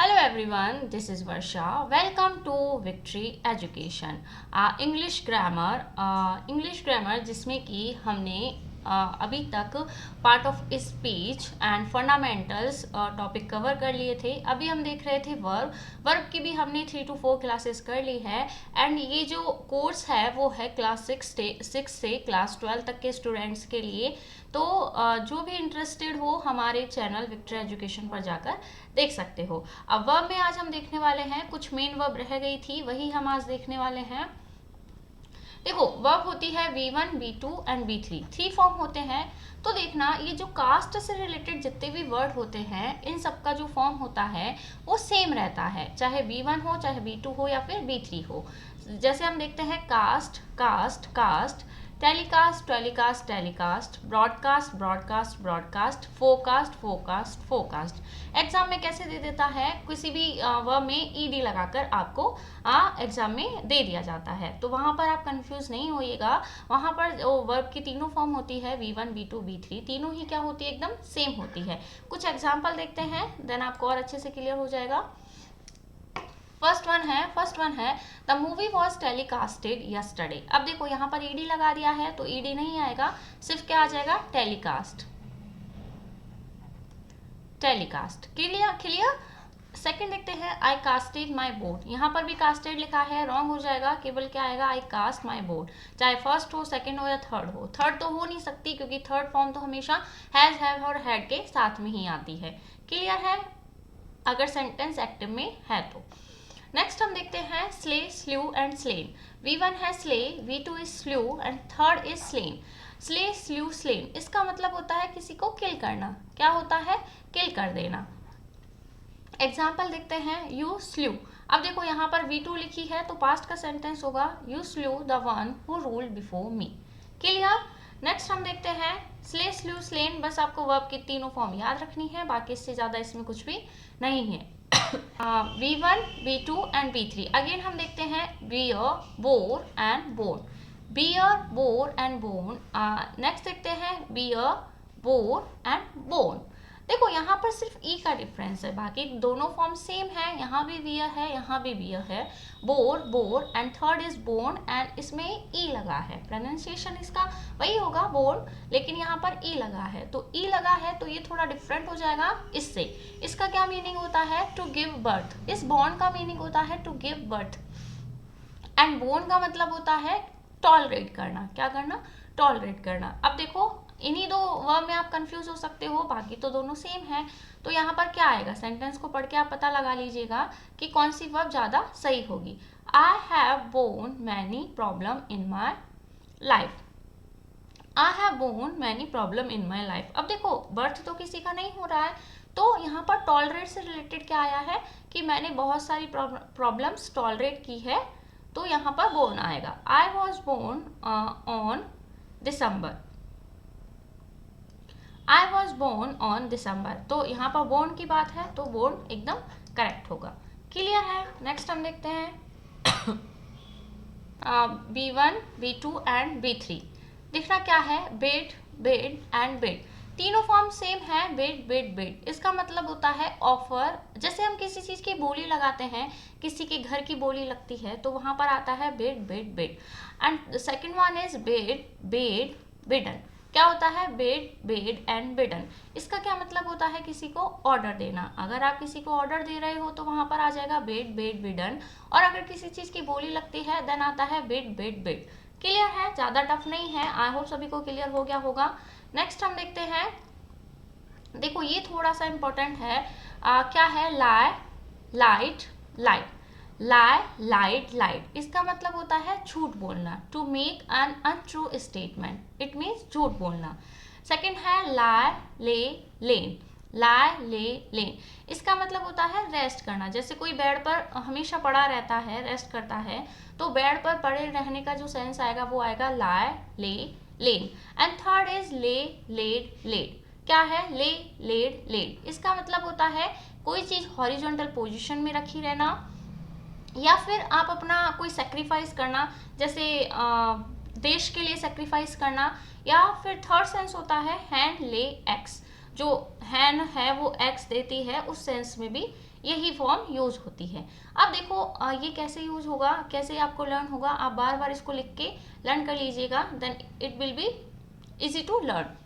Hello everyone, this is Varsha. Welcome to Victory Education. English grammar जिसमें कि हमने अभी तक part of speech and fundamentals topic cover कर लिए थे. अभी हम देख रहे थे वर्ब की भी हमने 3 to 4 क्लासेस कर ली है. एंड ये जो कोर्स है वो है क्लास 6 से क्लास 12 तक के स्टूडेंट्स के लिए. तो जो भी इंटरेस्टेड हो हमारे चैनल विक्ट्री एजुकेशन पर जाकर देख सकते हो. अब वर्ब में आज हम देखने वाले हैं, कुछ मेन वर्ब रह गई थी वही हम आज देखने वाले हैं. देखो वर्ब होती है V1, V2 and V3. 3 form होते हैं. तो देखना ये जो कास्ट से रिलेटेड जितने भी वर्ड होते हैं इन सबका जो फॉर्म होता है वो सेम रहता है, चाहे V1 हो, चाहे V2 हो या फिर V3 हो. जैसे हम देखते हैं cast, cast, cast, telecast, telecast, telecast, broadcast, broadcast, broadcast, forecast, forecast, forecast. Exam में कैसे दे देता है, किसी भी वर्ब में ईडी लगाकर आपको एग्जाम में दे दिया जाता है. तो वहाँ पर आप कंफ्यूज नहीं होइएगा. वहाँ पर वर्ब की तीनों फॉर्म होती है V1, V2, V3. तीनों ही क्या होती है, एकदम सेम होती है. कुछ एग्जाम्पल देखते हैं देन आपको और अच्छे से क्लियर हो जाएगा. फर्स्ट वन है the movie was telecasted yesterday. अब देखो यहाँ पर ईडी लगा दिया है तो ईडी नहीं आएगा, सिर्फ क्या आ जाएगा, telecast. Telecast. Clear clear. Second देखते हैं आई कास्टेड माई बोर्ड. यहाँ पर भी कास्टेड लिखा है, रॉन्ग हो जाएगा. केवल क्या आएगा, आई कास्ट माई बोर्ड. चाहे फर्स्ट हो, सेकंड हो या थर्ड हो. थर्ड तो हो नहीं सकती क्योंकि थर्ड फॉर्म तो हमेशा हैज, हैव और हैड के साथ में ही आती है. क्लियर है अगर सेंटेंस एक्टिव में है तो. नेक्स्ट हम देखते हैं slay, slew and slain. V1 है slay, V2 is slew and third is slain. Slay, slew, slain इसका मतलब होता है किसी को किल करना. क्या होता है, किल कर देना. एग्जाम्पल देखते हैं यू स्ल्यू. अब देखो यहाँ पर V2 लिखी है तो पास्ट का सेंटेंस होगा you slew the one who ruled before me. Clear. Next हम देखते हैं स्ले, स्ल्यू, स्लेन. बस आपको वर्ब की तीनों फॉर्म याद रखनी है, बाकी इससे ज़्यादा इसमें कुछ भी नहीं है. V1, V2 and V3. Again हम देखते हैं bear, bore and borne. Bear, bore and borne. Next देखते हैं बियर, बोर एंड बोन. देखो यहाँ पर सिर्फ ई का डिफरेंस है, बाकी दोनों फॉर्म सेम है. यहाँ भी बियर है, यहाँ भी बियर है. Bore, bore and third is bone and इसमें ई लगा है. प्रोनाउंसिएशन इसका वही होगा बोर, लेकिन यहाँ पर ई लगा है. तो ई लगा है तो ये थोड़ा डिफरेंट हो जाएगा इससे. इसका क्या मीनिंग होता है, टू गिव बर्थ. इस बॉर्न का मीनिंग होता है to give birth and borne का मतलब होता है टॉलरेट करना. क्या करना, टॉलरेट करना. अब देखो इन्हीं दो वर्ब में आप कंफ्यूज हो सकते हो, बाकी तो दोनों सेम है. तो यहाँ पर क्या आएगा, सेंटेंस को पढ़ के आप पता लगा लीजिएगा कि कौन सी वर्ब ज़्यादा सही होगी. I have borne many problem in my life. I have borne many problem in my life. अब देखो बर्थ तो किसी का नहीं हो रहा है, तो यहाँ पर टॉलरेट से रिलेटेड क्या आया है कि मैंने बहुत सारी प्रॉब्लम्स टॉलरेट की है, तो यहाँ पर बोर्न आएगा. I was born on December. I was born on December. तो यहाँ पर बोर्न की बात है तो बोर्न एकदम करेक्ट होगा. क्लियर है. नेक्स्ट हम देखते हैं B1, B2 एंड B3. देखना क्या है, बेड, बेड एंड बेड. तीनों फॉर्म सेम है, बेड, बेड, बेड. इसका मतलब होता है ऑफर. जैसे हम किसी चीज़ की बोली लगाते हैं, किसी के घर की बोली लगती है तो वहाँ पर आता है bed, bed, bed. And second one is bed, bed, बिडन. क्या होता है, बेड, बेड एंड बिडन. इसका क्या मतलब होता है, किसी को ऑर्डर देना. अगर आप किसी को ऑर्डर दे रहे हो तो वहाँ पर आ जाएगा बेड, बेड, बिडन. और अगर किसी चीज़ की बोली लगती है देन आता है बेड, बेड, बेड. क्लियर है, ज़्यादा टफ नहीं है. आई होप सभी को क्लियर हो गया होगा. नेक्स्ट हम देखते हैं, देखो ये थोड़ा सा इम्पोर्टेंट है. क्या है, lie, lied, lied. Lie, lied, lied इसका मतलब होता है झूठ बोलना. To make an untrue statement, it means झूठ बोलना. सेकंड है लाई, ले, लेन. लाई, ले, लेन इसका मतलब होता है रेस्ट करना. जैसे कोई बेड पर हमेशा पड़ा रहता है, रेस्ट करता है, तो बेड पर पड़े रहने का जो सेंस आएगा वो आएगा लाई, lay, lain. And third is ले, लेड, लेड. क्या है, ले, लेड, लेड इसका मतलब होता है कोई चीज़ हॉरिजॉन्टल पोजीशन में रखी रहना, या फिर आप अपना कोई सेक्रीफाइस करना, जैसे देश के लिए सेक्रीफाइस करना. या फिर थर्ड सेंस होता है हैंड, ले, एक्स. जो हैंड है वो एक्स देती है, उस सेंस में भी यही फॉर्म यूज होती है। अब देखो ये कैसे यूज होगा, कैसे आपको लर्न होगा, आप बार बार इसको लिख के लर्न कर लीजिएगा, then it will be easy to learn.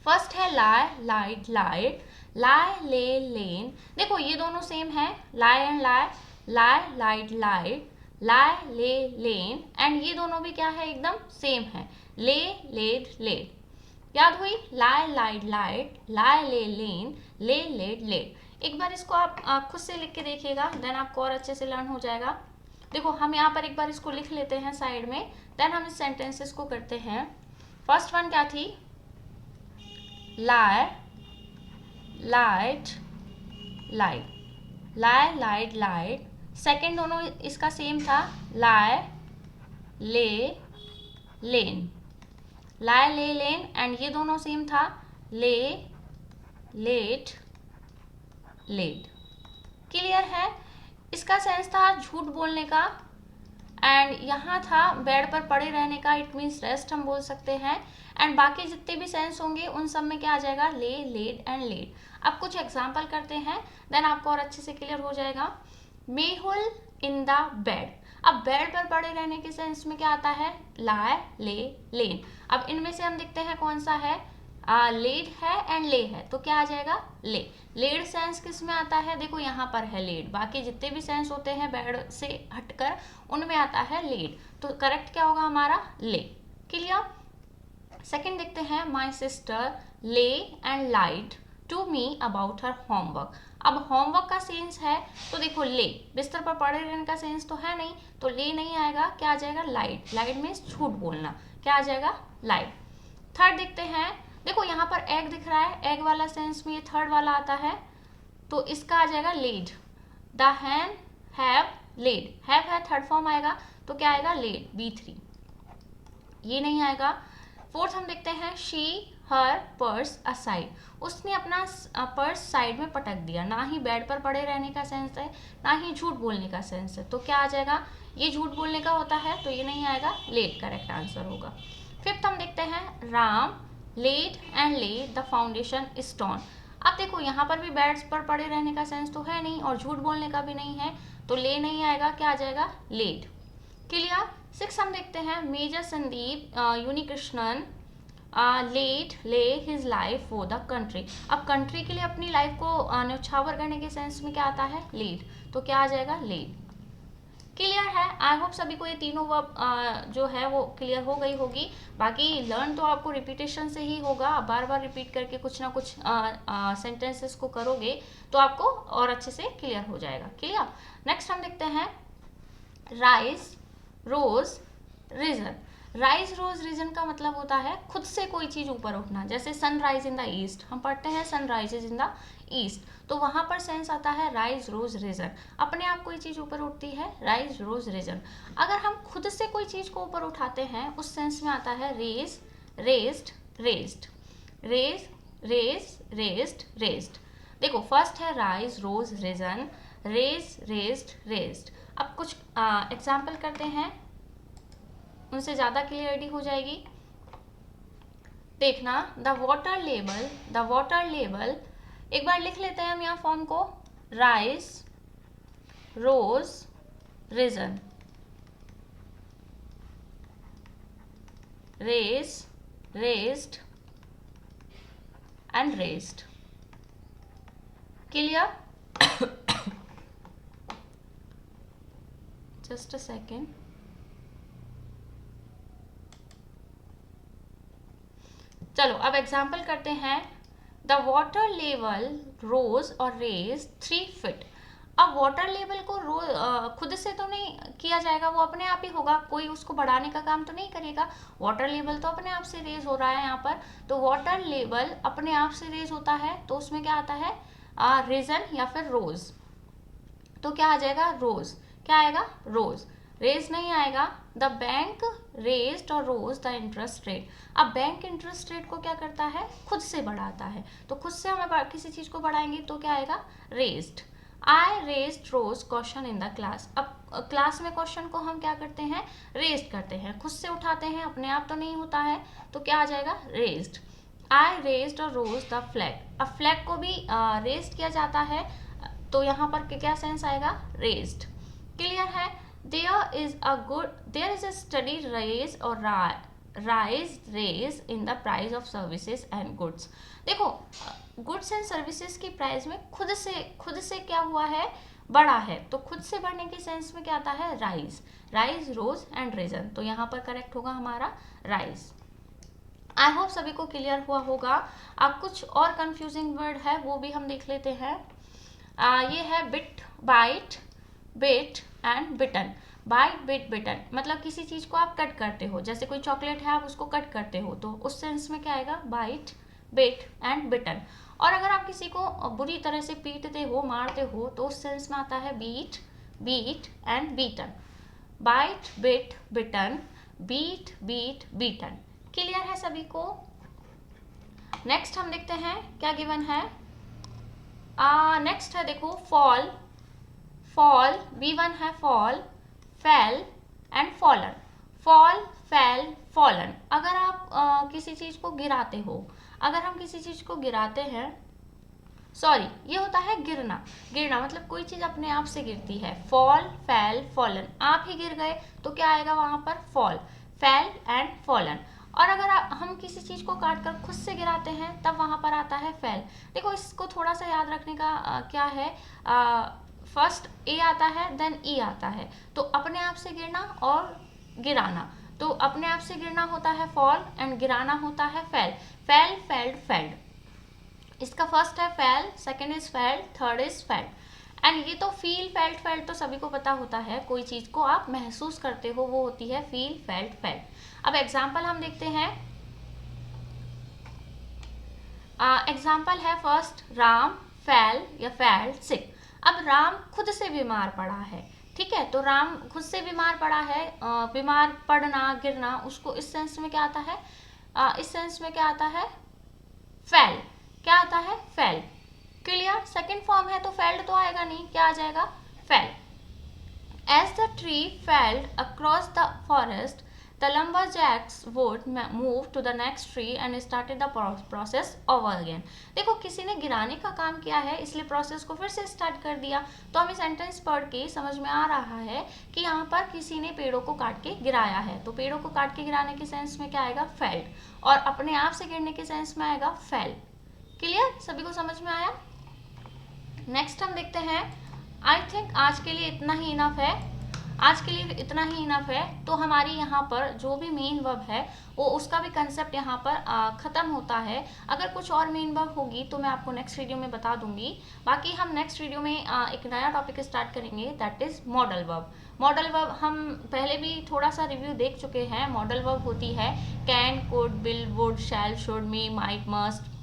First है lie, lied, lied, lie, lay, लेन। देखो ये दोनों सेम है, lie and lie, lie, lied, lied, lie, lay, lain, and ये दोनों भी क्या है, एकदम सेम है, ले, लेड, लेड। याद हुई, लाई, लाइट, लाइट, लाई, ले, लेन, ले, लेड, लेड। एक बार इसको आप खुद से लिख के देखिएगा, देन आपको और अच्छे से लर्न हो जाएगा। देखो हम यहाँ पर एक बार इसको लिख लेते हैं साइड में, देन हम इस सेंटेंसेस को करते हैं। फर्स्ट वन क्या थी, लाई, lied, lied, lie, lied, light. Second दोनों इसका सेम था, लाई, lay, lane, lie, lay, lain, and ये दोनों सेम था, ले, लेट, लेड। क्लियर है। इसका सेंस था झूठ बोलने का, एंड यहाँ था बेड पर पड़े रहने का, इट मीन्स रेस्ट हम बोल सकते हैं। एंड बाकी जितने भी सेंस होंगे उन सब में क्या आ जाएगा, ले, लेड एंड लेड। अब कुछ एग्जाम्पल करते हैं, देन आपको और अच्छे से क्लियर हो जाएगा। Mehul in the bed. अब बेड पर पड़े रहने के सेंस में क्या आता है, लाई, ले, लेन। अब इनमें से हम देखते हैं कौन सा है, लेड है एंड ले है, तो क्या आ जाएगा, ले। लेड सेंस किस में आता है, देखो यहाँ पर है लेड, बाकी जितने भी सेंस होते हैं बेड से हटकर उनमें आता है लेड, तो करेक्ट क्या होगा हमारा, ले। क्लियर। सेकेंड देखते हैं, my sister lay and lied to me about her homework. अब होमवर्क का सेंस है, तो देखो ले, बिस्तर पर पड़े रहने का सेंस तो है नहीं, तो ले नहीं आएगा, क्या आ जाएगा, लाइट। लाइट मीन्स झूठ बोलना, क्या आ जाएगा, लाइट। थर्ड देखते हैं, देखो यहाँ पर एग दिख रहा है, एग वाला सेंस में ये थर्ड वाला आता है, तो इसका आ जाएगा लेड। द हैन हैव लेड, हैव है थर्ड फॉर्म आएगा, तो क्या आएगा, लेड, B3, ये नहीं आएगा। फोर्थ हम देखते हैं, शी हर पर्स असाइड। उसने अपना पर्स साइड में पटक दिया, ना ही बेड पर पड़े रहने का सेंस है, ना ही झूठ बोलने का सेंस है, तो क्या आ जाएगा, ये झूठ बोलने का होता है, तो ये नहीं आएगा, लेड करेक्ट आंसर होगा। फिफ्थ हम देखते हैं, राम लेड एंड ले द फाउंडेशन स्टोन। अब देखो यहाँ पर भी बेड्स पर पड़े रहने का सेंस तो है नहीं, और झूठ बोलने का भी नहीं है, तो ले नहीं आएगा, क्या आ जाएगा, लेड। क्लियर। सिक्स हम देखते हैं, मेजर संदीप यूनिकृष्णन लेट ले his life for the country. अब कंट्री के लिए अपनी लाइफ को न्यौछावर करने के सेंस में क्या आता है, लीड, तो क्या आ जाएगा, लीड। क्लियर है। आई होप सभी को ये तीनों वर्ब जो है वो क्लियर हो गई होगी। बाकी लर्न तो आपको रिपीटेशन से ही होगा, बार बार रिपीट करके कुछ ना कुछ सेंटेंसेस को करोगे तो आपको और अच्छे से क्लियर हो जाएगा। क्लियर। नेक्स्ट हम देखते हैं, rise rose region. Rise rose reason का मतलब होता है खुद से कोई चीज ऊपर उठना, जैसे सनराइज इन द ईस्ट, हम पढ़ते हैं सनराइजेज इन द ईस्ट, तो वहां पर सेंस आता है राइज रोज रीजन, अपने आप कोई चीज ऊपर उठती है, राइज रोज रीजन। अगर हम खुद से कोई चीज को ऊपर उठाते हैं उस सेंस में आता है raise raised raised, raise raise raised raised. देखो फर्स्ट है rise rose risen, raise raised raised. अब कुछ एग्जाम्पल करते हैं, उनसे ज़्यादा क्लियरिटी हो जाएगी। देखना, the water level, the water level, एक बार लिख लेते हैं हम यहाँ फॉर्म को, rise rose risen, raise raised and raised. Clear. Just a second. चलो अब एग्जाम्पल करते हैं, द वाटर लेवल रोज और रेज 3 फीट। अब वाटर लेवल को खुद से तो नहीं किया जाएगा, वो अपने आप ही होगा, कोई उसको बढ़ाने का काम तो नहीं करेगा। वाटर लेवल तो अपने आप से रेज हो रहा है यहाँ पर, तो वाटर लेवल अपने आप से रेज होता है, तो उसमें क्या आता है, रीजन या फिर रोज, तो क्या आ जाएगा, रोज। क्या आएगा, रोज। रेज नहीं आएगा। द बैंक रेज्ड और रोज द इंटरेस्ट रेट। अब बैंक इंटरेस्ट रेट को क्या करता है, खुद से बढ़ाता है, तो खुद से हमें किसी चीज को बढ़ाएंगे तो क्या आएगा, raised. I raised rose question in the class. अब क्लास में क्वेश्चन को हम क्या करते हैं, रेज्ड करते हैं, खुद से उठाते हैं, अपने आप तो नहीं होता है, तो क्या आ जाएगा, रेज्ड। आई रेज्ड और रोज द फ्लैग। अब फ्लैग को भी रेज्ड किया जाता है, तो यहाँ पर क्या सेंस आएगा, रेज्ड। क्लियर है। There is a steady raise और raise in the price of services and goods. देखो गुड्स एंड सर्विसेज की प्राइस में खुद से क्या हुआ है, बढ़ा है। तो खुद से बढ़ने के सेंस में क्या आता है, राइज रोज एंड रीजन। तो यहाँ पर करेक्ट होगा हमारा राइज। आई होप सभी को क्लियर हुआ होगा। अब कुछ और कंफ्यूजिंग वर्ड है वो भी हम देख लेते हैं। ये है bit, bite, bit and bitten. Bite, bit, bitten मतलब किसी चीज को आप कट करते हो, जैसे कोई चॉकलेट है आप उसको कट करते हो, तो उस सेंस में क्या आएगा, बाइट, बिट एंड बिटन। और अगर आप किसी को बुरी तरह से पीटते हो, मारते हो, तो उस सेंस में आता है beat and beaten. Bite, bit, bitten, beat, beaten. Clear है सभी को। नेक्स्ट हम देखते हैं क्या गिवन है। नेक्स्ट है देखो फॉल, V1 है fall, fail and fallen. Fall, fail, fallen. अगर आप किसी चीज को गिराते हो, अगर हम किसी चीज को गिराते हैं, सॉरी ये होता है गिरना मतलब कोई चीज अपने आप से गिरती है। फॉल, फेल, फॉलन, आप ही गिर गए तो क्या आएगा वहां पर, फॉल, फेल एंड फॉलन। और अगर हम किसी चीज को काट कर खुद से गिराते हैं तब वहां पर आता है फेल। देखो इसको थोड़ा सा याद रखने का क्या है, फर्स्ट ए आता है देन ई आता है। तो अपने आप से गिरना और गिराना, तो अपने आप से गिरना होता है फॉल एंड गिराना होता है फेल। Fail, failed, failed. इसका फर्स्ट है fail, second is failed, third is failed. And ये तो फील, फेल्ड, फेल्ड तो सभी को पता होता है, कोई चीज को आप महसूस करते हो वो होती है फील, फेल्ड, फेल्ड। अब एग्जाम्पल हम देखते हैं। एग्जाम्पल है फर्स्ट, राम फेल या फेल्ड सिक। अब राम खुद से बीमार पड़ा है, ठीक है, तो राम खुद से बीमार पड़ा है, बीमार पड़ना, गिरना, उसको इस सेंस में क्या आता है, इस सेंस में क्या आता है, फेल। क्या आता है, फेल। क्लियर। सेकंड फॉर्म है तो फेल्ड तो आएगा नहीं, क्या आ जाएगा, fail. As the tree fell across the forest, the lumberjacks would move to the next tree and started the process over again. देखो किसी ने गिराने का काम किया है इसलिए प्रोसेस को फिर से स्टार्ट कर दिया। तो हमें सेंटेंस पढ़ के समझ में आ रहा है कि यहाँ पर किसी ने पेड़ों को काट के गिराया है, तो पेड़ों को काट के गिराने के सेंस में क्या आएगा, फेल्ड, और अपने आप से गिरने के सेंस में आएगा फेल। क्लियर, सभी को समझ में आया। नेक्स्ट हम देखते हैं। आई थिंक आज के लिए इतना ही इनफ है, आज के लिए इतना ही इनफ है। तो हमारी यहाँ पर जो भी मेन वर्ब है वो उसका भी कंसेप्ट यहाँ पर ख़त्म होता है। अगर कुछ और मेन वर्ब होगी तो मैं आपको नेक्स्ट वीडियो में बता दूंगी। बाकी हम नेक्स्ट वीडियो में एक नया टॉपिक स्टार्ट करेंगे, that is modal verb. Modal verb हम पहले भी थोड़ा सा रिव्यू देख चुके हैं। मॉडल वर्ब होती है can, could, will, would, shall, should, may, might, must,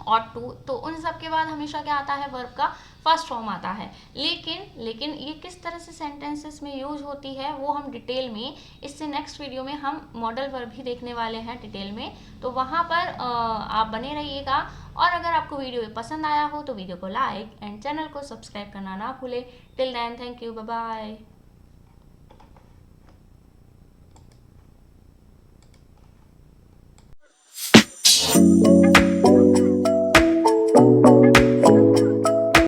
ought to. तो उन सब के बाद हमेशा क्या आता है, वर्ब का फर्स्ट फॉर्म आता है। लेकिन ये किस तरह से सेंटेंसेस में यूज होती है वो हम डिटेल में, इससे नेक्स्ट वीडियो में हम मॉडल वर्ब भी देखने वाले हैं डिटेल में। तो वहाँ पर आप बने रहिएगा। और अगर आपको वीडियो पसंद आया हो तो वीडियो को लाइक एंड चैनल को सब्सक्राइब करना ना भूलें। Till then, thank you, bye bye.